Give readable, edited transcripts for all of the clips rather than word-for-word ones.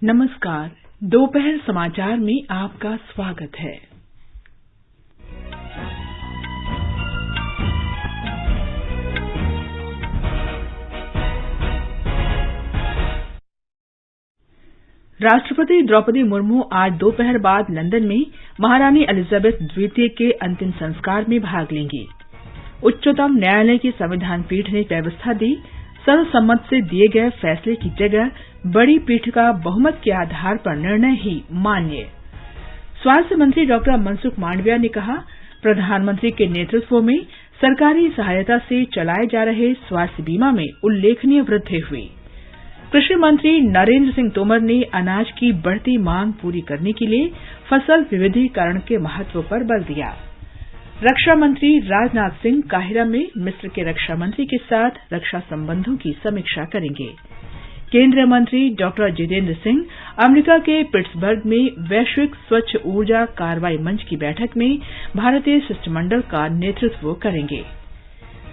नमस्कार। दोपहर समाचार में आपका स्वागत है। राष्ट्रपति द्रौपदी मुर्मू आज दोपहर बाद लंदन में महारानी एलिजाबेथ द्वितीय के अंतिम संस्कार में भाग लेंगी। उच्चतम न्यायालय की संविधान पीठ ने व्यवस्था दी, सर्वसम्मत से दिए गए फैसले की जगह बड़ी पीठ का बहुमत के आधार पर निर्णय ही मान्य। स्वास्थ्य मंत्री डॉ मनसुख मांडविया ने कहा, प्रधानमंत्री के नेतृत्व में सरकारी सहायता से चलाए जा रहे स्वास्थ्य बीमा में उल्लेखनीय वृद्धि हुई। कृषि मंत्री नरेंद्र सिंह तोमर ने अनाज की बढ़ती मांग पूरी करने के लिए फसल विविधीकरण के महत्व पर बल दिया। रक्षा मंत्री राजनाथ सिंह काहिरा में मिस्र के रक्षा मंत्री के साथ रक्षा संबंधों की समीक्षा करेंगे। केंद्रीय मंत्री डॉ जितेंद्र सिंह अमेरिका के पिट्सबर्ग में वैश्विक स्वच्छ ऊर्जा कार्रवाई मंच की बैठक में भारतीय शिष्टमंडल का नेतृत्व करेंगे।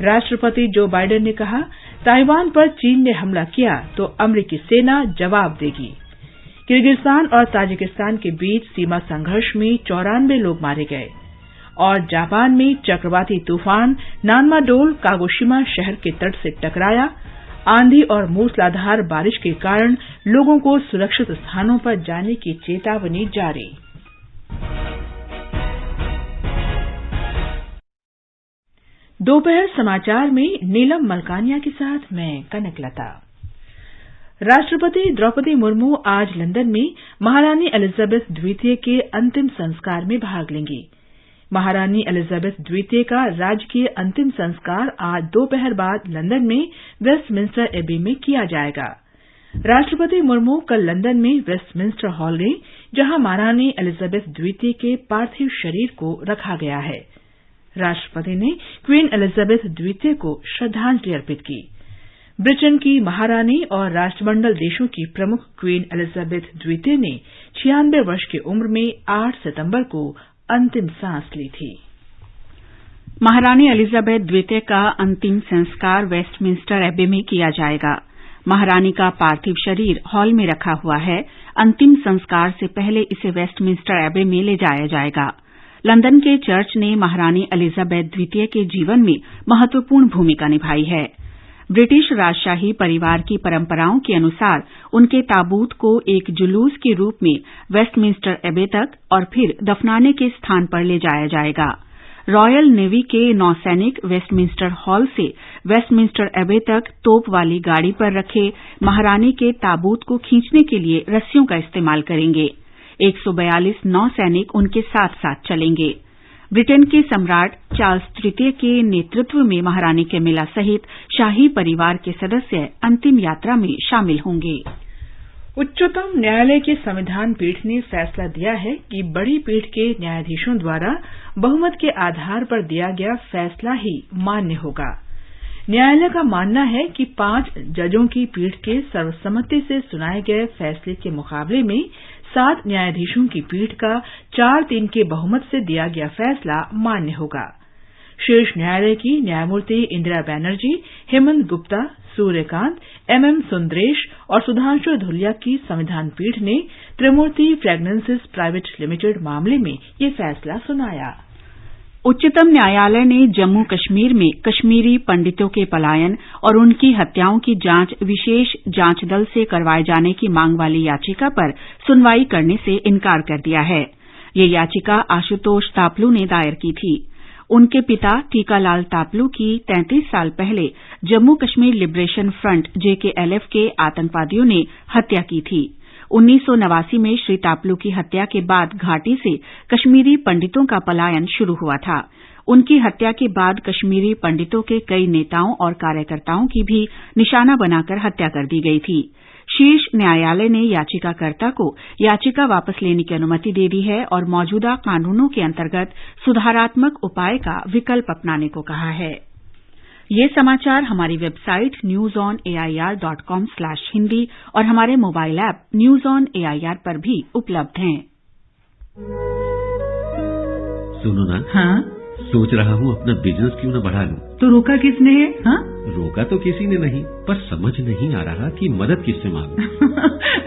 राष्ट्रपति जो बाइडेन ने कहा, ताइवान पर चीन ने हमला किया तो अमेरिकी सेना जवाब देगी। किर्गिस्तान और ताजिकिस्तान के बीच सीमा संघर्ष में 94 लोग मारे गए। और जापान में चक्रवाती तूफान नानमाडोल कागोशिमा शहर के तट से टकराया। आंधी और मूसलाधार बारिश के कारण लोगों को सुरक्षित स्थानों पर जाने की चेतावनी जारी। दोपहर समाचार में नीलम मलकानिया के साथ मैं कनकलता। राष्ट्रपति द्रौपदी मुर्मू आज लंदन में महारानी एलिजाबेथ द्वितीय के अंतिम संस्कार में भाग लेंगी। महारानी एलिजाबेथ द्वितीय का राजकीय अंतिम संस्कार आज दोपहर बाद लंदन में वेस्टमिंस्टर एबी में किया जाएगा। राष्ट्रपति मुर्मू कल लंदन में वेस्टमिंस्टर हॉल गए, जहां महारानी एलिजाबेथ द्वितीय के पार्थिव शरीर को रखा गया है। राष्ट्रपति ने क्वीन एलिजाबेथ द्वितीय को श्रद्धांजलि अर्पित की। ब्रिटेन की महारानी और राष्ट्रमंडल देशों की प्रमुख क्वीन एलिजाबेथ द्वितीय ने 96 वर्ष की उम्र में 8 सितंबर को अंतिम सांस ली थी। महारानी एलिजाबेथ द्वितीय का अंतिम संस्कार वेस्टमिंस्टर एबी में किया जाएगा। महारानी का पार्थिव शरीर हॉल में रखा हुआ है। अंतिम संस्कार से पहले इसे वेस्टमिंस्टर एबी में ले जाया जाएगा। लंदन के चर्च ने महारानी एलिजाबेथ द्वितीय के जीवन में महत्वपूर्ण भूमिका निभाई है। ब्रिटिश राजशाही परिवार की परंपराओं के अनुसार उनके ताबूत को एक जुलूस के रूप में वेस्टमिंस्टर एबे तक और फिर दफनाने के स्थान पर ले जाया जाएगा। रॉयल नेवी के नौसैनिक वेस्टमिंस्टर हॉल से वेस्टमिंस्टर एबे तक तोप वाली गाड़ी पर रखे महारानी के ताबूत को खींचने के लिए रस्सियों का इस्तेमाल करेंगे। 142 नौसैनिक उनके साथ साथ चलेंगे। ब्रिटेन के सम्राट चार्ल्स तृतीय के नेतृत्व में महारानी कैमिला सहित शाही परिवार के सदस्य अंतिम यात्रा में शामिल होंगे। उच्चतम न्यायालय की संविधान पीठ ने फैसला दिया है कि बड़ी पीठ के न्यायाधीशों द्वारा बहुमत के आधार पर दिया गया फैसला ही मान्य होगा। न्यायालय का मानना है कि 5 जजों की पीठ के सर्वसम्मति से सुनाए गए फैसले के मुकाबले में 7 न्यायाधीशों की पीठ का 4-3 के बहुमत से दिया गया फैसला मान्य होगा। शीर्ष न्यायालय की न्यायमूर्ति इंदिरा बनर्जी, हेमंत गुप्ता, सूर्यकांत, MM सुंदरेश और सुधांशु धुलिया की संविधान पीठ ने त्रिमूर्ति फ्रेग्नेंसेस प्राइवेट लिमिटेड मामले में ये फैसला सुनाया। उच्चतम न्यायालय ने जम्मू कश्मीर में कश्मीरी पंडितों के पलायन और उनकी हत्याओं की जांच विशेष जांच दल से करवाए जाने की मांग वाली याचिका पर सुनवाई करने से इनकार कर दिया है। ये याचिका आशुतोष तापलू ने दायर की थी। उनके पिता टीकालाल तापलू की 33 साल पहले Jammu Kashmir liberation front JKLF के आतंकवादियों ने हत्या की थी। 1989 में श्री तापलू की हत्या के बाद घाटी से कश्मीरी पंडितों का पलायन शुरू हुआ था। उनकी हत्या के बाद कश्मीरी पंडितों के कई नेताओं और कार्यकर्ताओं की भी निशाना बनाकर हत्या कर दी गई थी। शीर्ष न्यायालय ने याचिकाकर्ता को याचिका वापस लेने की अनुमति दे दी है और मौजूदा कानूनों के अंतर्गत सुधारात्मक उपाय का विकल्प अपनाने को कहा है। ये समाचार हमारी वेबसाइट newsonair.com/hindi और हमारे mobile app news on AIR पर भी उपलब्ध हैं। सुनो ना, हाँ? सोच रहा हूँ अपना बिजनेस क्यों न बढ़ा लूं। तो रोका किसने है? हाँ? रोका तो किसी ने नहीं, पर समझ नहीं आ रहा कि मदद किससे मांगूं।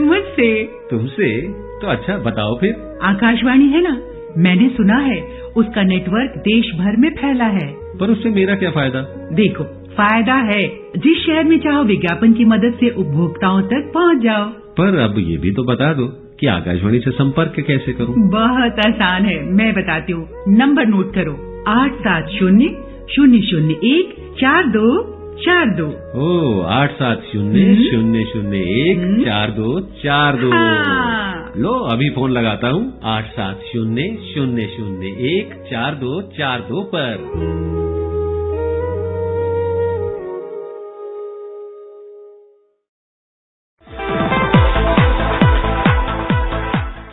मुझसे। तुमसे? तो अच्छा बताओ फिर। आकाशवाणी है ना, मैंने सुना है उसका नेटवर्क देश भर में फैला है। पर उससे मेरा क्या फायदा? देखो, फायदा है, जिस शहर में चाहो विज्ञापन की मदद से उपभोक्ताओं तक पहुंच जाओ। पर अब ये भी तो बता दो कि आकाशवाणी से संपर्क कैसे करूं? बहुत आसान है, मैं बताती हूँ। नंबर नोट करो, 870-001-4242। ओ, 870-001-4242। लो अभी फोन लगाता हूँ 870-001-4242 पर।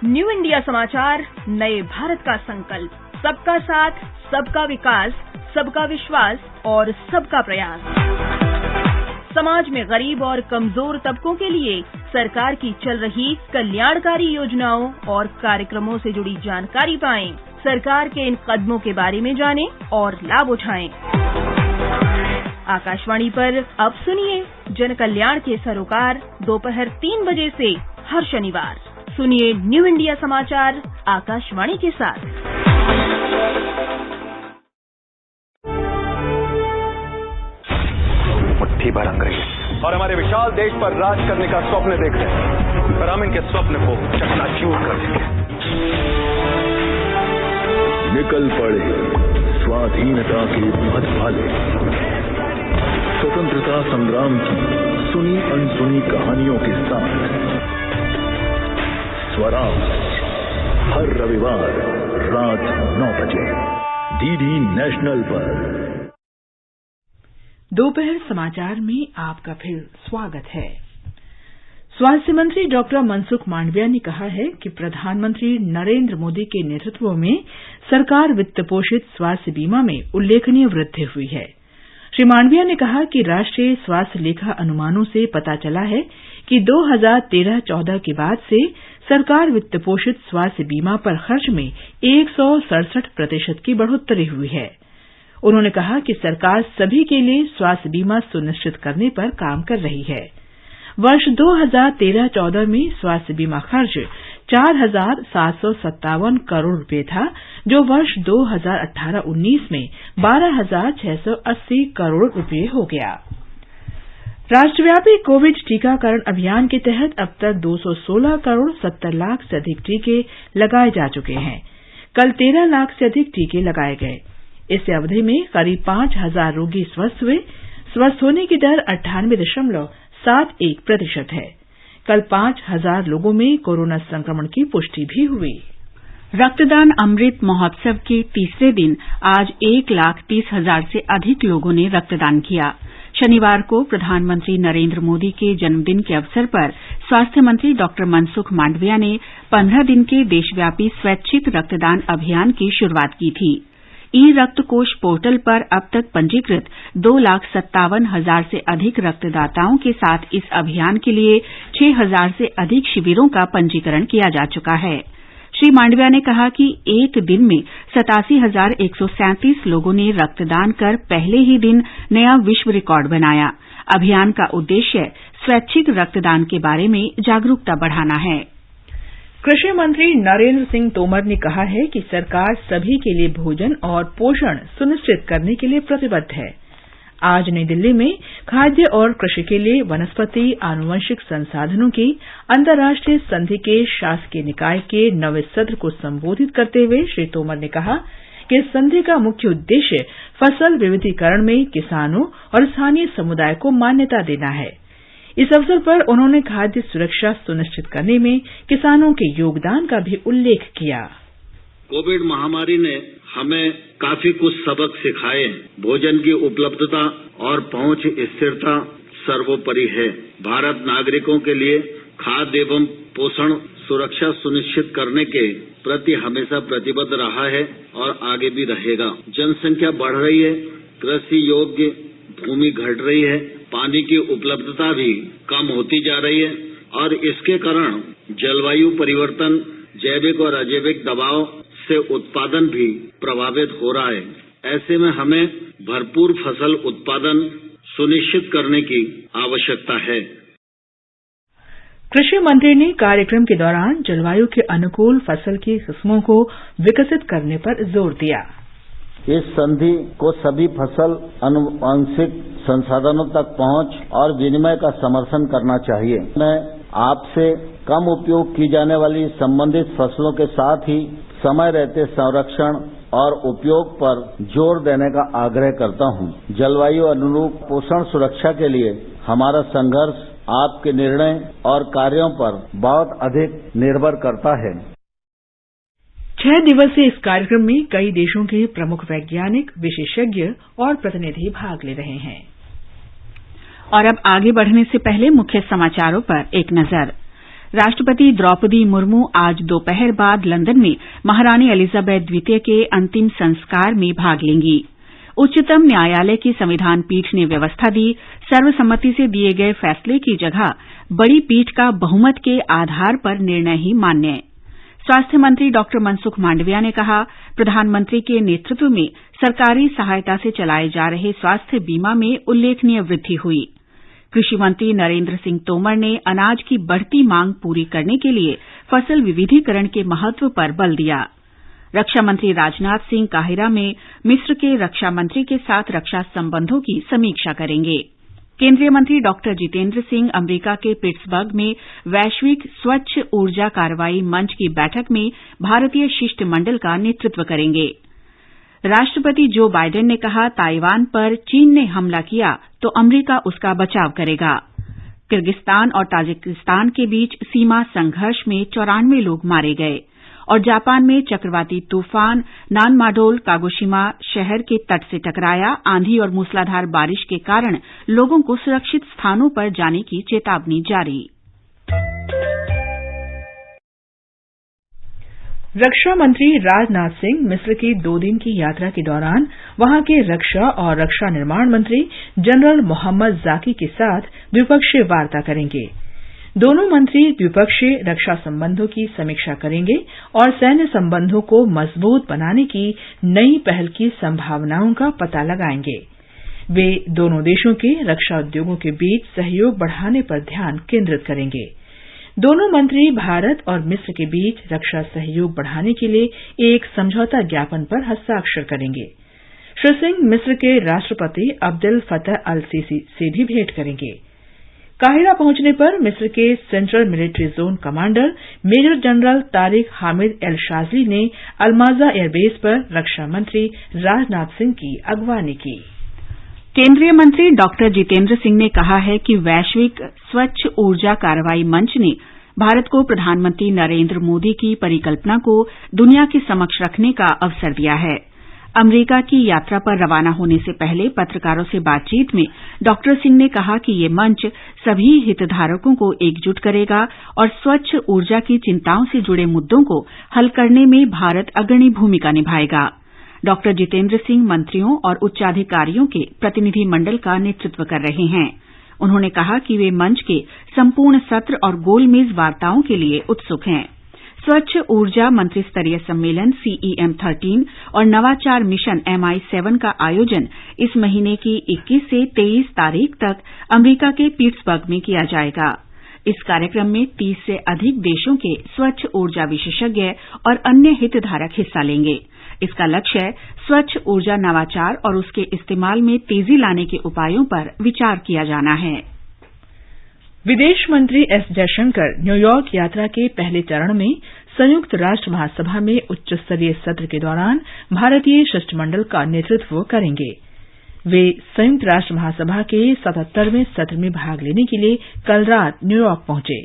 न्यू इंडिया समाचार, नए भारत का संकल्प, सबका साथ, सबका विकास, सबका विश्वास और सबका प्रयास। समाज में गरीब और कमजोर तबकों के लिए सरकार की चल रही कल्याणकारी योजनाओं और कार्यक्रमों से जुड़ी जानकारी पाएं। सरकार के इन कदमों के बारे में जानें और लाभ उठाएं। आकाशवाणी पर अब सुनिए जन कल्याण के सरोकार दोपहर 3 बजे से हर शनिवार। सुनिए न्यू इंडिया समाचार आकाशवाणी के साथ। मुट्ठी भर अंग्रेज और हमारे विशाल देश पर राज करने का स्वप्न देखते हैं, पर हम इनके स्वप्न को चकनाचूर कर देंगे। निकल पड़े स्वाधीनता के पथ भाले, स्वतंत्रता संग्राम की सुनी अनसुनी कहानियों के साथ स्वराज, हर रविवार रात 9 बजे डीडी नेशनल पर। दोपहर समाचार में आपका फिर स्वागत है। स्वास्थ्य मंत्री डॉक्टर मनसुख मांडविया ने कहा है कि प्रधानमंत्री नरेंद्र मोदी के नेतृत्व में सरकार वित्त पोषित स्वास्थ्य बीमा में उल्लेखनीय वृद्धि हुई है। श्री मांडविया ने कहा कि राष्ट्रीय स्वास्थ्य लेखा अनुमानों से पता चला है कि 2013-14 के बाद से सरकार वित्त पोषित स्वास्थ्य बीमा पर खर्च में 167% की बढ़ोतरी हुई है। उन्होंने कहा कि सरकार सभी के लिए स्वास्थ्य बीमा सुनिश्चित करने पर काम कर रही है। वर्ष 2013-14 में स्वास्थ्य बीमा खर्च 4,757 करोड़ रुपए था, जो वर्ष 2018-19 में 12,680 करोड़ रुपए हो गया। राष्ट्रव्यापी कोविड टीकाकरण अभियान के तहत अब तक 216 करोड़ 70 लाख से अधिक टीके लगाए जा चुके हैं। कल 13 लाख से अधिक टीके लगाए गए। इस अवधि में करीब 5,000 रोगी स्वस्थ हुए। स्वस्थ होने की दर 98.71% है। कल 5,000 लोगों में कोरोना संक्रमण की पुष्टि भी हुई। रक्तदान अमृत महोत्सव के तीसरे दिन आज 1,30,000 से अधिक लोगों ने रक्तदान किया। शनिवार को प्रधानमंत्री नरेंद्र मोदी के जन्मदिन के अवसर पर स्वास्थ्य मंत्री डॉक्टर मनसुख मांडविया ने 15 दिन के देशव्यापी स्वैच्छिक रक्तदान अभियान की शुरुआत की थी। ई रक्त कोष पोर्टल पर अब तक पंजीकृत 2,57,000 से अधिक रक्तदाताओं के साथ इस अभियान के लिए 6,000 से अधिक शिविरों का पंजीकरण किया जा चुका है। श्री मांडविया ने कहा कि एक दिन में 87,137 लोगों ने रक्तदान कर पहले ही दिन नया विश्व रिकॉर्ड बनाया। अभियान का उद्देश्य स्वैच्छिक रक्तदान के बारे में जागरूकता बढ़ाना है। कृषि मंत्री नरेंद्र सिंह तोमर ने कहा है कि सरकार सभी के लिए भोजन और पोषण सुनिश्चित करने के लिए प्रतिबद्ध है। आज नई दिल्ली में खाद्य और कृषि के लिए वनस्पति आनुवंशिक संसाधनों की अंतर्राष्ट्रीय संधि के शासकीय निकाय के 9वें सत्र को संबोधित करते हुए श्री तोमर ने कहा कि इस संधि का मुख्य उद्देश्य फसल विविधीकरण में किसानों और स्थानीय समुदाय को मान्यता देना है। इस अवसर पर उन्होंने खाद्य सुरक्षा सुनिश्चित करने में किसानों के योगदान का भी उल्लेख किया। कोविड महामारी ने हमें काफी कुछ सबक सिखाए। भोजन की उपलब्धता और पहुंच स्थिरता सर्वोपरि है। भारत नागरिकों के लिए खाद्य एवं पोषण सुरक्षा सुनिश्चित करने के प्रति हमेशा प्रतिबद्ध रहा है और आगे भी रहेगा। जनसंख्या बढ़ रही है, कृषि योग्य भूमि घट रही है, पानी की उपलब्धता भी कम होती जा रही है और इसके कारण जलवायु परिवर्तन, जैविक और अजैविक दबाव से उत्पादन भी प्रभावित हो रहा है। ऐसे में हमें भरपूर फसल उत्पादन, सुनिश्चित करने की आवश्यकता है। कृषि मंत्री ने कार्यक्रम के दौरान जलवायु के अनुकूल फसल की किस्मों को विकसित करने पर जोर दिया। इस संधि को सभी फसल आनुवंशिक संसाधनों तक पहुंच और विनिमय का समर्थन करना चाहिए। मैं आपसे कम उपयोग की जाने वाली संबंधित फसलों के साथ ही समय रहते संरक्षण और उपयोग पर जोर देने का आग्रह करता हूं। जलवायु अनुरूप पोषण सुरक्षा के लिए हमारा संघर्ष आपके निर्णय और कार्यों पर बहुत अधिक निर्भर करता है। 6 दिवसीय इस कार्यक्रम में कई देशों के प्रमुख वैज्ञानिक, विशेषज्ञ और प्रतिनिधि भाग ले रहे हैं। और अब आगे बढ़ने से पहले मुख्य समाचारों पर एक नजर। राष्ट्रपति द्रौपदी मुर्मू आज दोपहर बाद लंदन में महारानी एलिजाबेथ द्वितीय के अंतिम संस्कार में भाग लेंगी। उच्चतम न्यायालय की संविधान पीठ ने व्यवस्था दी, सर्वसम्मति से दिए गए फैसले की जगह बड़ी पीठ का बहुमत के आधार पर निर्णय ही मान्य। स्वास्थ्य मंत्री डॉ मनसुख मांडविया ने कहा, प्रधानमंत्री के नेतृत्व में सरकारी सहायता से चलाए जा रहे स्वास्थ्य बीमा में उल्लेखनीय वृद्धि हुई। कृषि मंत्री नरेंद्र सिंह तोमर ने अनाज की बढ़ती मांग पूरी करने के लिए फसल विविधीकरण के महत्व पर बल दिया। रक्षा मंत्री राजनाथ सिंह काहिरा में मिस्र के रक्षा मंत्री के साथ रक्षा संबंधों की समीक्षा करेंगे। केंद्रीय मंत्री डॉ जितेंद्र सिंह अमेरिका के पिट्सबर्ग में वैश्विक स्वच्छ ऊर्जा कार्रवाई मंच की बैठक में भारतीय शिष्टमंडल का नेतृत्व करेंगे। राष्ट्रपति जो बाइडेन ने कहा, ताइवान पर चीन ने हमला किया तो अमेरिका उसका बचाव करेगा। किर्गिस्तान और ताजिकिस्तान के बीच सीमा संघर्ष में 94 लोग मारे गए। और जापान में चक्रवाती तूफान नानमाडोल कागोशिमा शहर के तट से टकराया। आंधी और मूसलाधार बारिश के कारण लोगों को सुरक्षित स्थानों पर जाने की चेतावनी जारी। रक्षा मंत्री राजनाथ सिंह मिस्र की 2 दिन की यात्रा के दौरान वहां के रक्षा और रक्षा निर्माण मंत्री जनरल मोहम्मद जाकी के साथ द्विपक्षीय वार्ता करेंगे। दोनों मंत्री द्विपक्षीय रक्षा संबंधों की समीक्षा करेंगे और सैन्य संबंधों को मजबूत बनाने की नई पहल की संभावनाओं का पता लगाएंगे। वे दोनों देशों के रक्षा उद्योगों के बीच सहयोग बढ़ाने पर ध्यान केंद्रित करेंगे। दोनों मंत्री भारत और मिस्र के बीच रक्षा सहयोग बढ़ाने के लिए एक समझौता ज्ञापन पर हस्ताक्षर करेंगे। श्री सिंह मिस्र के राष्ट्रपति अब्देल फतह अल सीसी से भी भेंट करेंगे। काहिरा पहुंचने पर मिस्र के central military zone commander major general Tariq Hamid El Shazly ने अलमाजा एयरबेस पर रक्षा मंत्री राजनाथ सिंह की अगवानी की। केंद्रीय मंत्री डॉ जितेंद्र सिंह ने कहा है कि वैश्विक स्वच्छ ऊर्जा कार्रवाई मंच ने भारत को प्रधानमंत्री नरेंद्र मोदी की परिकल्पना को दुनिया के समक्ष रखने का अवसर दिया है। अमेरिका की यात्रा पर रवाना होने से पहले पत्रकारों से बातचीत में डॉ सिंह ने कहा कि ये मंच सभी हितधारकों को एकजुट करेगा और स्वच्छ ऊर्जा की चिंताओं से जुड़े मुद्दों को हल करने में भारत अग्रणी भूमिका निभाएगा। डॉ जितेंद्र सिंह मंत्रियों और उच्चाधिकारियों के प्रतिनिधि मंडल का नेतृत्व कर रहे हैं। उन्होंने कहा कि वे मंच के संपूर्ण सत्र और गोलमेज वार्ताओं के लिए उत्सुक हैं। स्वच्छ ऊर्जा मंत्रिस्तरीय सम्मेलन CEM 13 और नवाचार मिशन MI7 का आयोजन इस महीने की 21 से 23 तारीख तक अमेरिका के पिट्सबर्ग में किया जाएगा। इस कार्यक्रम में 30 से अधिक देशों के स्वच्छ ऊर्जा विशेषज्ञ और अन्य हितधारक हिस्सा लेंगे। इसका लक्ष्य स्वच्छ ऊर्जा नवाचार और उसके इस्तेमाल में तेजी लाने के उपायों पर विचार किया जाना है। विदेश मंत्री एस जयशंकर न्यूयॉर्क यात्रा के पहले चरण में संयुक्त राष्ट्र महासभा में उच्च स्तरीय सत्र के दौरान भारतीय शिष्टमंडल का नेतृत्व करेंगे। वे संयुक्त राष्ट्र महासभा के 77वें सत्र में भाग लेने के लिए कल रात न्यूयॉर्क पहुंचे।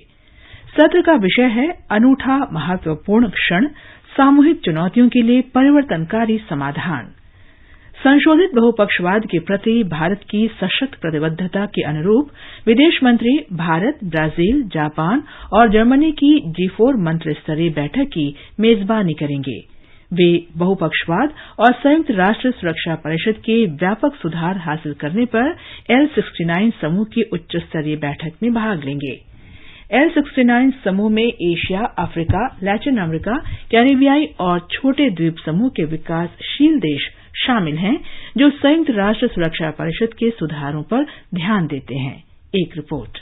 सत्र का विषय है अनूठा महत्वपूर्ण क्षण, सामूहिक चुनौतियों के लिए परिवर्तनकारी समाधान। संशोधित बहुपक्षवाद के प्रति भारत की सशक्त प्रतिबद्धता के अनुरूप विदेश मंत्री भारत, ब्राजील, जापान और जर्मनी की G4 मंत्रिस्तरीय बैठक की मेजबानी करेंगे। वे बहुपक्षवाद और संयुक्त राष्ट्र सुरक्षा परिषद के व्यापक सुधार हासिल करने पर L69 समूह की उच्च स्तरीय बैठक में भाग लेंगे। L69 समूह में एशिया, अफ्रीका, लैटिन अमेरिका, कैरिबियाई और छोटे द्वीप समूह के विकासशील देश शामिल हैं जो संयुक्त राष्ट्र सुरक्षा परिषद के सुधारों पर ध्यान देते हैं। एक रिपोर्ट।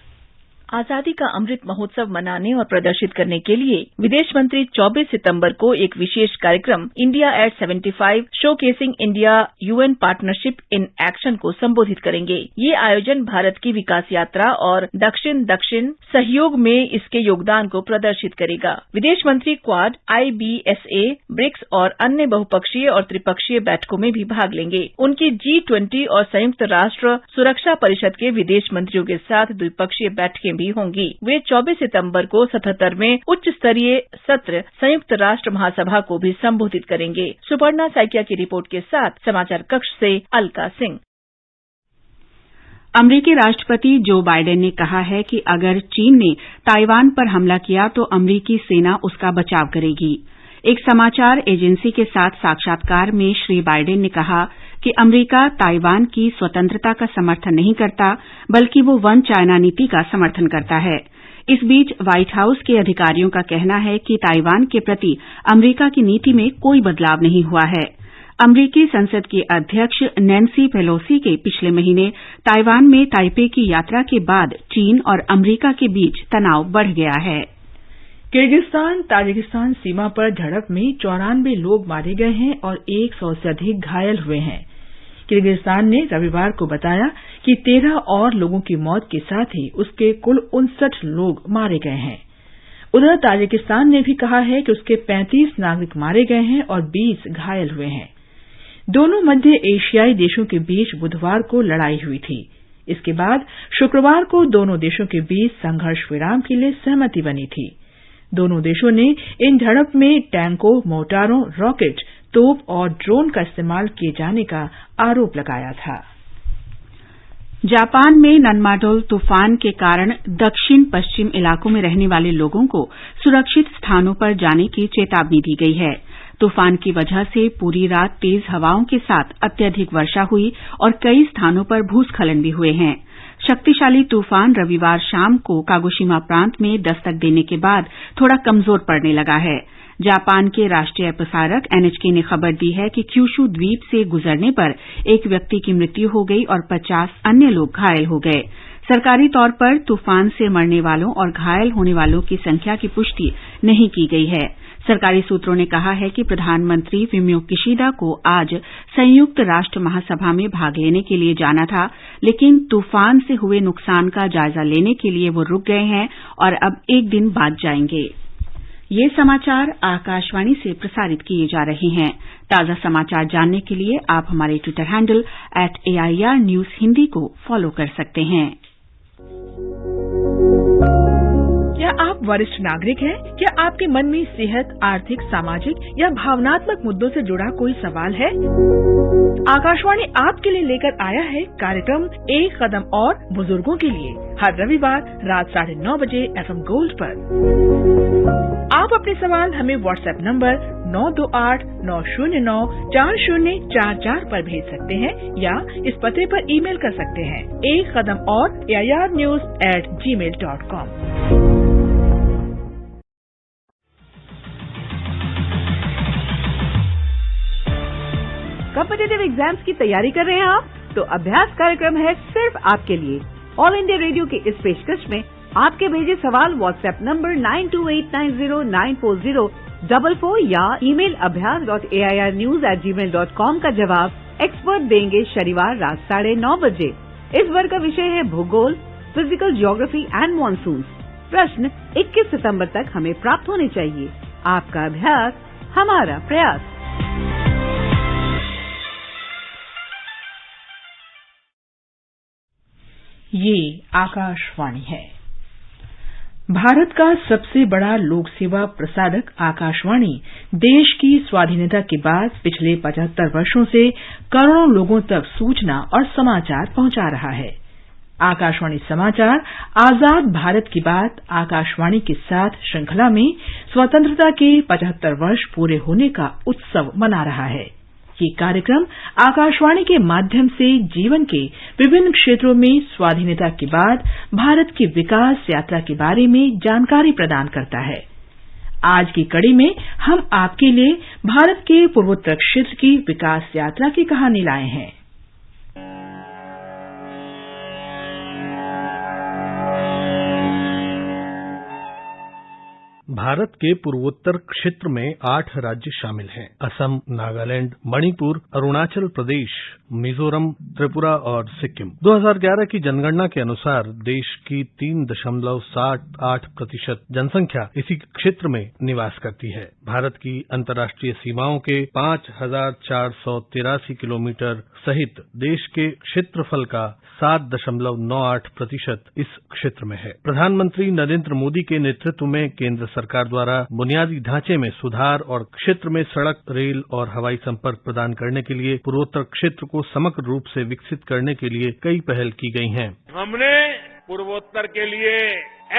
आजादी का अमृत महोत्सव मनाने और प्रदर्शित करने के लिए विदेश मंत्री 24 सितंबर को एक विशेष कार्यक्रम India at 75 showcasing India UN partnership in action को संबोधित करेंगे। ये आयोजन भारत की विकास यात्रा और दक्षिण दक्षिण सहयोग में इसके योगदान को प्रदर्शित करेगा। विदेश मंत्री क्वाड, IBSA, ब्रिक्स और अन्य बहुपक्षीय और त्रिपक्षीय बैठकों में भी भाग लेंगे। उनकी G20 और संयुक्त राष्ट्र सुरक्षा परिषद के विदेश मंत्रियों के साथ द्विपक्षीय बैठकें भी होंगी। वे 24 सितंबर को 77वें उच्च स्तरीय सत्र संयुक्त राष्ट्र महासभा को भी संबोधित करेंगे। सुपर्णा सैकिया की रिपोर्ट के साथ समाचार कक्ष से अलका सिंह। अमरीकी राष्ट्रपति जो बाइडेन ने कहा है कि अगर चीन ने ताइवान पर हमला किया तो अमरीकी सेना उसका बचाव करेगी। एक समाचार एजेंसी के साथ साक्षात्कार में श्री बाइडेन ने कहा कि अमरीका ताइवान की स्वतंत्रता का समर्थन नहीं करता, बल्कि वो वन चाइना नीति का समर्थन करता है। इस बीच व्हाइट हाउस के अधिकारियों का कहना है कि ताइवान के प्रति अमरीका की नीति में कोई बदलाव नहीं हुआ है। अमरीकी संसद की अध्यक्ष नैन्सी पेलोसी के पिछले महीने ताइवान में ताइपे की यात्रा के बाद चीन और अमरीका के बीच तनाव बढ़ गया है। किर्गिस्तान ताजिकिस्तान सीमा पर झड़प में 94 लोग मारे गए हैं और 100 से अधिक घायल हुए हैं। किर्गिस्तान ने रविवार को बताया कि 13 और लोगों की मौत के साथ ही उसके कुल 59 लोग मारे गए हैं। उधर ताजिकिस्तान ने भी कहा है कि उसके 35 नागरिक मारे गए हैं और 20 घायल हुए हैं। दोनों मध्य एशियाई देशों के बीच बुधवार को लड़ाई हुई थी। इसके बाद शुक्रवार को दोनों देशों के बीच संघर्ष विराम के लिए सहमति बनी थी। दोनों देशों ने इन झड़प में टैंकों, मोर्टारों, रॉकेट, तोप और ड्रोन का इस्तेमाल किए जाने का आरोप लगाया था। जापान में नन्माडोल तूफान के कारण दक्षिण पश्चिम इलाकों में रहने वाले लोगों को सुरक्षित स्थानों पर जाने की चेतावनी दी गई है। तूफान की वजह से पूरी रात तेज हवाओं के साथ अत्यधिक वर्षा हुई और कई स्थानों पर भूस्खलन भी हुए हैं। शक्तिशाली तूफान रविवार शाम को कागोशिमा प्रांत में दस्तक देने के बाद थोड़ा कमजोर पड़ने लगा है। जापान के राष्ट्रीय प्रसारक NHK ने खबर दी है कि क्यूशू द्वीप से गुजरने पर एक व्यक्ति की मृत्यु हो गई और 50 अन्य लोग घायल हो गए। सरकारी तौर पर तूफान से मरने वालों और घायल होने वालों की संख्या की पुष्टि नहीं की गई है। सरकारी सूत्रों ने कहा है कि प्रधानमंत्री फुमियो किशिदा को आज संयुक्त राष्ट्र महासभा में भाग लेने के लिए जाना था, लेकिन तूफान से हुए नुकसान का जायजा लेने के लिए वो रुक गए हैं और अब एक दिन बाद जाएंगे। ये समाचार आकाशवाणी से प्रसारित किए जा रहे हैं। ताजा समाचार जानने के लिए आप हमारे Twitter handle @AIR News Hindi को फॉलो कर सकते हैं। क्या आप वरिष्ठ नागरिक हैं? क्या आपके मन में सेहत, आर्थिक, सामाजिक या भावनात्मक मुद्दों से जुड़ा कोई सवाल है? आकाशवाणी आपके लिए लेकर आया है कार्यक्रम एक कदम और बुजुर्गों के लिए, हर रविवार रात 9:30 बजे FM गोल्ड पर। आप अपने सवाल हमें व्हाट्सएप नंबर 9289094044 पर भेज सकते हैं या इस पते पर ईमेल कर सकते हैं एक कदम और AIRnews@gmail.com। कॉम्पिटिटिव एग्जाम्स की तैयारी कर रहे हैं आप? तो अभ्यास कार्यक्रम है सिर्फ आपके लिए। ऑल इंडिया रेडियो की इस पेशकश में आपके भेजे सवाल व्हाट्सएप नंबर 9289094044 या ईमेल abhyas.airnews@gmail.com का जवाब एक्सपर्ट देंगे शनिवार रात 9:30 बजे। इस बार का विषय है भूगोल, फिजिकल ज्योग्राफी एंड मॉनसून। प्रश्न 21 सितंबर तक हमें प्राप्त होने चाहिए। आपका अभ्यास हमारा प्रयास। ये आकाशवाणी है। भारत का सबसे बड़ा लोक सेवा प्रसारक आकाशवाणी देश की स्वाधीनता के बाद पिछले 75 वर्षों से करोड़ों लोगों तक सूचना और समाचार पहुंचा रहा है। आकाशवाणी समाचार आजाद भारत की बात आकाशवाणी के साथ श्रृंखला में स्वतंत्रता के 75 वर्ष पूरे होने का उत्सव मना रहा है। ये कार्यक्रम आकाशवाणी के माध्यम से जीवन के विभिन्न क्षेत्रों में स्वाधीनता के बाद भारत की विकास यात्रा के बारे में जानकारी प्रदान करता है। आज की कड़ी में हम आपके लिए भारत के पूर्वोत्तर क्षेत्र की विकास यात्रा की कहानी लाए हैं। भारत के पूर्वोत्तर क्षेत्र में 8 राज्य शामिल हैं। असम, नागालैंड, मणिपुर, अरुणाचल प्रदेश, मिजोरम, त्रिपुरा और सिक्किम। 2011 की जनगणना के अनुसार देश की 3.78% जनसंख्या इसी क्षेत्र में निवास करती है। भारत की अंतर्राष्ट्रीय सीमाओं के 5,483 किलोमीटर सहित देश के क्षेत्रफल का 7.98% इस क्षेत्र में है। प्रधानमंत्री नरेंद्र मोदी के नेतृत्व में केंद्र सरकार द्वारा बुनियादी ढांचे में सुधार और क्षेत्र में सड़क, रेल और हवाई संपर्क प्रदान करने के लिए पूर्वोत्तर क्षेत्र को समग्र रूप से विकसित करने के लिए कई पहल की गई हैं। हमने पूर्वोत्तर के लिए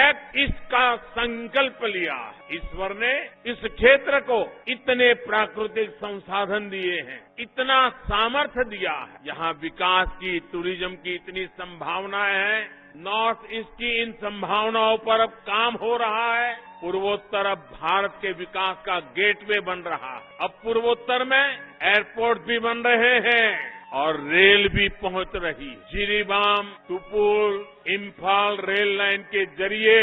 एक्ट ईस्ट का संकल्प लिया। ईश्वर ने इस क्षेत्र को इतने प्राकृतिक संसाधन दिए हैं, इतना सामर्थ्य दिया है, यहाँ विकास की, टूरिज्म की इतनी संभावनाएं हैं। नॉर्थ ईस्ट की इन संभावनाओं पर अब काम हो रहा है। पूर्वोत्तर अब भारत के विकास का गेटवे बन रहा है। अब पूर्वोत्तर में एयरपोर्ट भी बन रहे हैं और रेल भी पहुंच रही। जिरीबाम, टुपुल, इम्फाल रेल लाइन के जरिए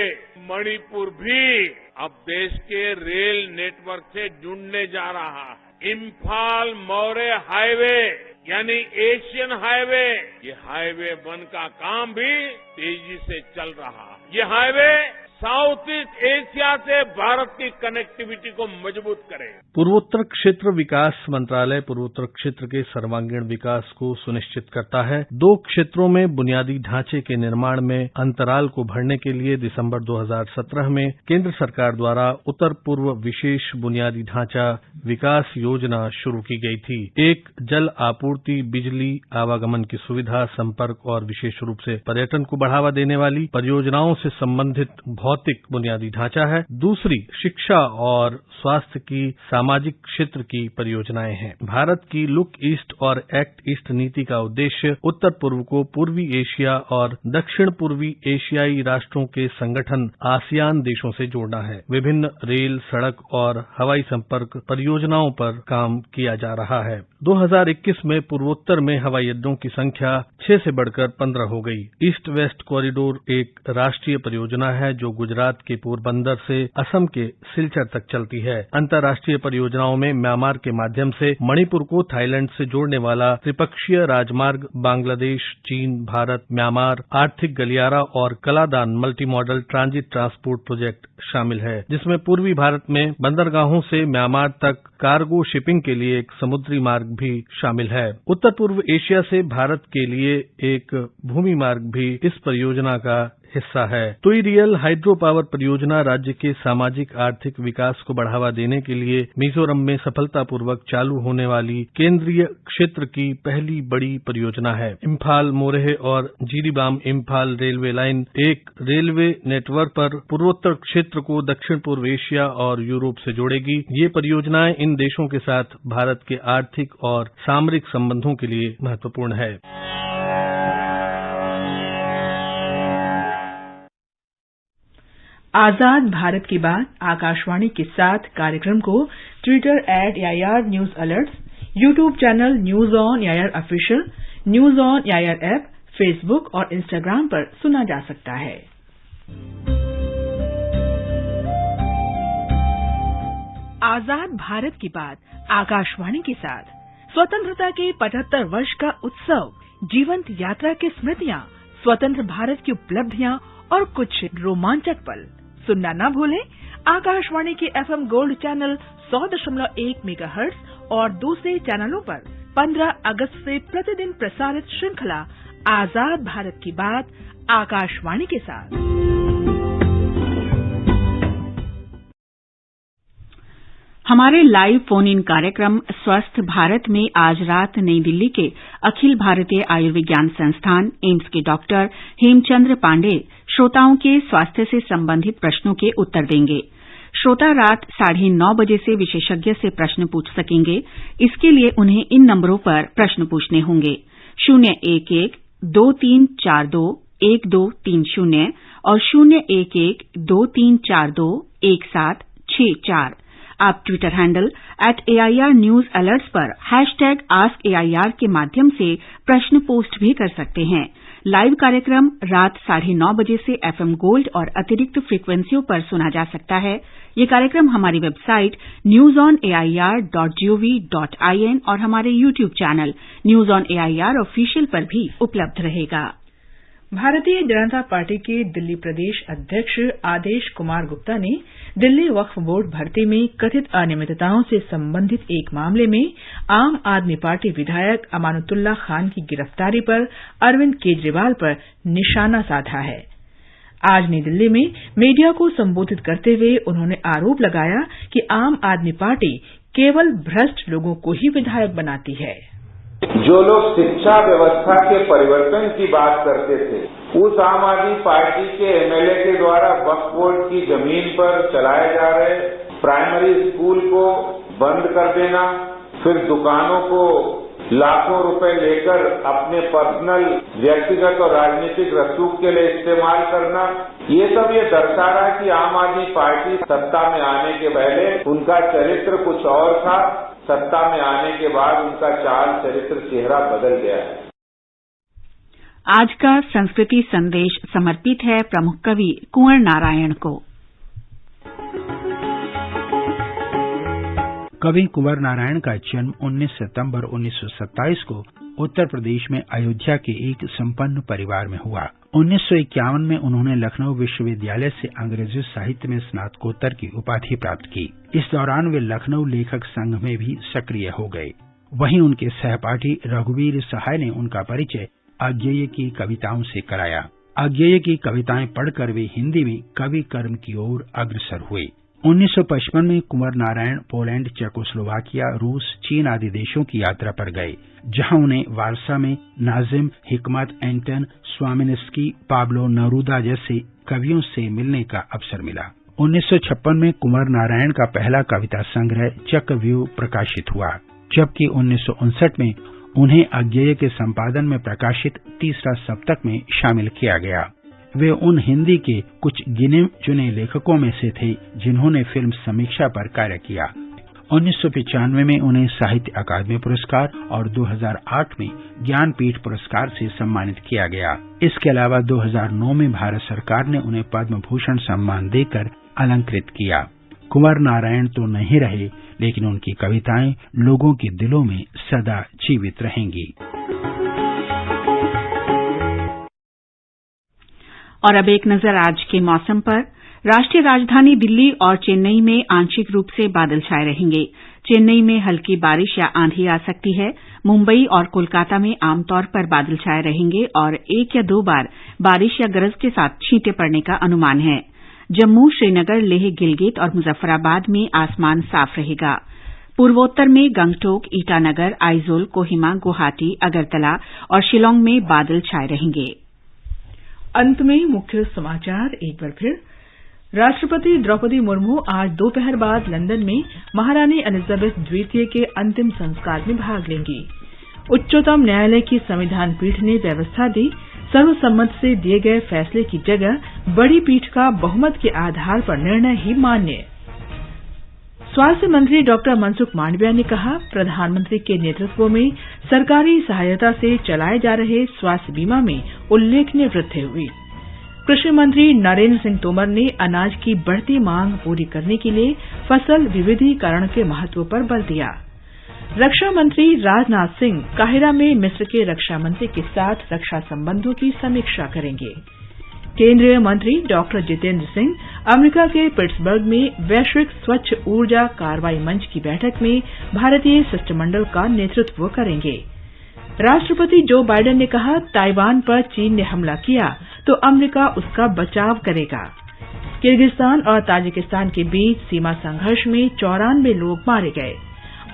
मणिपुर भी अब देश के रेल नेटवर्क से जुड़ने जा रहा है। इम्फाल मौर्य हाईवे यानी एशियन हाईवे, ये हाईवे 1 का काम भी तेजी से चल रहा है। ये हाईवे साउथ ईस्ट एशिया से भारत की कनेक्टिविटी को मजबूत करे। पूर्वोत्तर क्षेत्र विकास मंत्रालय पूर्वोत्तर क्षेत्र के सर्वांगीण विकास को सुनिश्चित करता है। 2 क्षेत्रों में बुनियादी ढांचे के निर्माण में अंतराल को भरने के लिए दिसंबर 2017 में केंद्र सरकार द्वारा उत्तर पूर्व विशेष बुनियादी ढांचा विकास योजना शुरू की गई थी। एक जल आपूर्ति, बिजली, आवागमन की सुविधा, संपर्क और विशेष रूप से पर्यटन को बढ़ावा देने वाली परियोजनाओं से संबंधित भौतिक बुनियादी ढांचा है। दूसरी शिक्षा और स्वास्थ्य की सामाजिक क्षेत्र की परियोजनाएं हैं। भारत की लुक ईस्ट और एक्ट ईस्ट नीति का उद्देश्य उत्तर पूर्व को पूर्वी एशिया और दक्षिण पूर्वी एशियाई राष्ट्रों के संगठन आसियान देशों से जोड़ना है। विभिन्न रेल, सड़क और हवाई संपर्क परियोजनाओं पर काम किया जा रहा है। 2021 में पूर्वोत्तर में हवाई अड्डों की संख्या 6 से बढ़कर 15 हो गई। ईस्ट वेस्ट कॉरिडोर एक राष्ट्रीय परियोजना है जो गुजरात के पोरबंदर से असम के सिलचर तक चलती है। अंतर्राष्ट्रीय परियोजनाओं में म्यांमार के माध्यम से मणिपुर को थाईलैंड से जोड़ने वाला त्रिपक्षीय राजमार्ग, बांग्लादेश, चीन, भारत, म्यांमार आर्थिक गलियारा और Kaladan multi modal transit transport project शामिल है, जिसमें पूर्वी भारत में बंदरगाहों से म्यांमार तक कार्गो शिपिंग के लिए एक समुद्री मार्ग भी शामिल है। उत्तर पूर्व एशिया से भारत के लिए एक भूमि मार्ग भी इस परियोजना का हिस्सा है। तुईरियल हाइड्रो पावर परियोजना राज्य के सामाजिक आर्थिक विकास को बढ़ावा देने के लिए मिजोरम में सफलतापूर्वक चालू होने वाली केंद्रीय क्षेत्र की पहली बड़ी परियोजना है। इम्फाल, मोरेह और जिरीबाम इम्फाल रेलवे लाइन एक रेलवे नेटवर्क पर पूर्वोत्तर क्षेत्र को दक्षिण पूर्व एशिया और यूरोप से जोड़ेगी। ये परियोजनाएं इन देशों के साथ भारत के आर्थिक और सामरिक संबंधों के लिए महत्वपूर्ण है। आजाद भारत की बात आकाशवाणी के साथ कार्यक्रम को Twitter @AIR news alerts, YouTube channel news on AIR official, news on AIR app, Facebook और इंस्टाग्राम पर सुना जा सकता है। आजाद भारत की बात आकाशवाणी के साथ स्वतंत्रता के 75 वर्ष का उत्सव, जीवंत यात्रा की स्मृतियां, स्वतंत्र भारत की उपलब्धियां और कुछ रोमांचक पल सुनना न भूलें। आकाशवाणी के FM गोल्ड चैनल 100.1 मेगाहर्ट्ज और दूसरे चैनलों पर 15 अगस्त से प्रतिदिन प्रसारित श्रृंखला आजाद भारत की बात आकाशवाणी के साथ। हमारे लाइव फोन इन कार्यक्रम स्वस्थ भारत में आज रात नई दिल्ली के अखिल भारतीय आयुर्विज्ञान संस्थान एम्स के डॉक्टर हेमचंद्र पांडे श्रोताओं के स्वास्थ्य से संबंधित प्रश्नों के उत्तर देंगे। श्रोता रात 9:30 बजे से विशेषज्ञ से प्रश्न पूछ सकेंगे। इसके लिए उन्हें इन नंबरों पर प्रश्न पूछने होंगे 011-2342-1230 और 011-2342-1766। 888-566-4 आप Twitter handle @AIR news alerts पर #AskAIR के माध्यम से प्रश्न पोस्ट भी कर सकते हैं। लाइव कार्यक्रम रात 9:30 बजे से FM गोल्ड और अतिरिक्त फ्रीक्वेंसियों पर सुना जा सकता है। ये कार्यक्रम हमारी वेबसाइट newsonair.gov.in और हमारे YouTube channel news on AIR official पर भी उपलब्ध रहेगा। भारतीय जनता पार्टी के दिल्ली प्रदेश अध्यक्ष आदेश कुमार गुप्ता ने दिल्ली वक्फ बोर्ड भर्ती में कथित अनियमितताओं से संबंधित एक मामले में आम आदमी पार्टी विधायक अमानतुल्लाह खान की गिरफ्तारी पर अरविंद केजरीवाल पर निशाना साधा है। आज नई दिल्ली में मीडिया को संबोधित करते हुए उन्होंने आरोप लगाया कि आम आदमी पार्टी केवल भ्रष्ट लोगों को ही विधायक बनाती है। जो लोग शिक्षा व्यवस्था के परिवर्तन की बात करते थे, उस आम आदमी पार्टी के MLA के द्वारा वक्फ बोर्ड की जमीन पर चलाए जा रहे प्राइमरी स्कूल को बंद कर देना, फिर दुकानों को लाखों रुपए लेकर अपने पर्सनल व्यक्तिगत और राजनीतिक रसूख के लिए इस्तेमाल करना, ये सब ये दर्शा रहा है कि आम आदमी पार्टी सत्ता में आने के पहले उनका चरित्र कुछ और था, सत्ता में आने के बाद उनका चाल चरित्र चेहरा बदल गया है। आज का संस्कृति संदेश समर्पित है प्रमुख कवि कुंवर नारायण को। कवि कुंवर नारायण का जन्म 19 सितंबर 1927 को उत्तर प्रदेश में अयोध्या के एक संपन्न परिवार में हुआ। 1951 में उन्होंने लखनऊ विश्वविद्यालय से अंग्रेजी साहित्य में स्नातकोत्तर की उपाधि प्राप्त की। इस दौरान वे लखनऊ लेखक संघ में भी सक्रिय हो गए। वहीं उनके सहपाठी रघुवीर सहाय ने उनका परिचय अज्ञेय की कविताओं से कराया। अज्ञेय की कविताएं पढ़कर वे हिंदी में कवि कर्म की ओर अग्रसर हुए। 1955 में कुंवर नारायण पोलैंड, चेकोस्लोवाकिया, रूस, चीन आदि देशों की यात्रा पर गए, जहां उन्हें वारसा में नाजिम, हिकमत, एंटन, स्वामिनिस्की, पाब्लो नेरूदा जैसे कवियों से मिलने का अवसर मिला। 1956 में कुंवर नारायण का पहला कविता संग्रह चक्रव्यूह प्रकाशित हुआ, जबकि 1959 में उन्हें अज्ञेय के संपादन में प्रकाशित तीसरा सप्तक में शामिल किया गया। वे उन हिंदी के कुछ गिने चुने लेखकों में से थे जिन्होंने फिल्म समीक्षा पर कार्य किया। 1995 में उन्हें साहित्य अकादमी पुरस्कार और 2008 में ज्ञानपीठ पुरस्कार से सम्मानित किया गया। इसके अलावा 2009 में भारत सरकार ने उन्हें पद्म भूषण सम्मान देकर अलंकृत किया। कुंवर नारायण तो नहीं रहे, लेकिन उनकी कविताएं लोगों के दिलों में सदा जीवित रहेंगी। और अब एक नजर आज के मौसम पर। राष्ट्रीय राजधानी दिल्ली और चेन्नई में आंशिक रूप से बादल छाए रहेंगे। चेन्नई में हल्की बारिश या आंधी आ सकती है। मुंबई और कोलकाता में आमतौर पर बादल छाए रहेंगे और 1 या 2 बार बारिश या गरज के साथ छींटे पड़ने का अनुमान है। जम्मू, श्रीनगर, लेह, गिलगित और मुजफ्फराबाद में आसमान साफ रहेगा। पूर्वोत्तर में गंगटोक, ईटानगर, आइजोल, कोहिमा, गुवाहाटी, अगरतला और शिलांग में बादल छाए रहेंगे। अंत में मुख्य समाचार एक बार फिर। राष्ट्रपति द्रौपदी मुर्मू आज दोपहर बाद लंदन में महारानी एलिजाबेथ द्वितीय के अंतिम संस्कार में भाग लेंगी। उच्चतम न्यायालय की संविधान पीठ ने व्यवस्था दी, सर्वसम्मति से दिए गए फैसले की जगह बड़ी पीठ का बहुमत के आधार पर निर्णय ही मान्य। स्वास्थ्य मंत्री डॉक्टर मनसुख मांडविया ने कहा, प्रधानमंत्री के नेतृत्व में सरकारी सहायता से चलाए जा रहे स्वास्थ्य बीमा में उल्लेखनीय वृद्धि हुई। कृषि मंत्री नरेंद्र सिंह तोमर ने अनाज की बढ़ती मांग पूरी करने के लिए फसल विविधीकरण के महत्व पर बल दिया। रक्षा मंत्री राजनाथ सिंह काहिरा में मिस्र के रक्षा मंत्री के साथ रक्षा संबंधों की समीक्षा करेंगे। केंद्रीय मंत्री डॉक्टर जितेंद्र सिंह अमेरिका के पिट्सबर्ग में वैश्विक स्वच्छ ऊर्जा कार्रवाई मंच की बैठक में भारतीय शिष्टमंडल का नेतृत्व करेंगे। राष्ट्रपति जो बाइडेन ने कहा, ताइवान पर चीन ने हमला किया तो अमेरिका उसका बचाव करेगा। किर्गिस्तान और ताजिकिस्तान के बीच सीमा संघर्ष में 94 लोग मारे गए।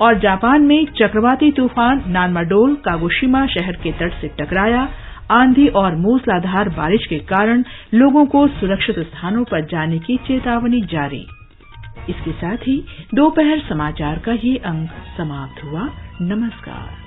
और जापान में चक्रवाती तूफान नानमाडोल कागोशिमा शहर के तट से टकराया। आंधी और मूसलाधार बारिश के कारण लोगों को सुरक्षित स्थानों पर जाने की चेतावनी जारी। इसके साथ ही दोपहर समाचार का ये अंक समाप्त हुआ। नमस्कार।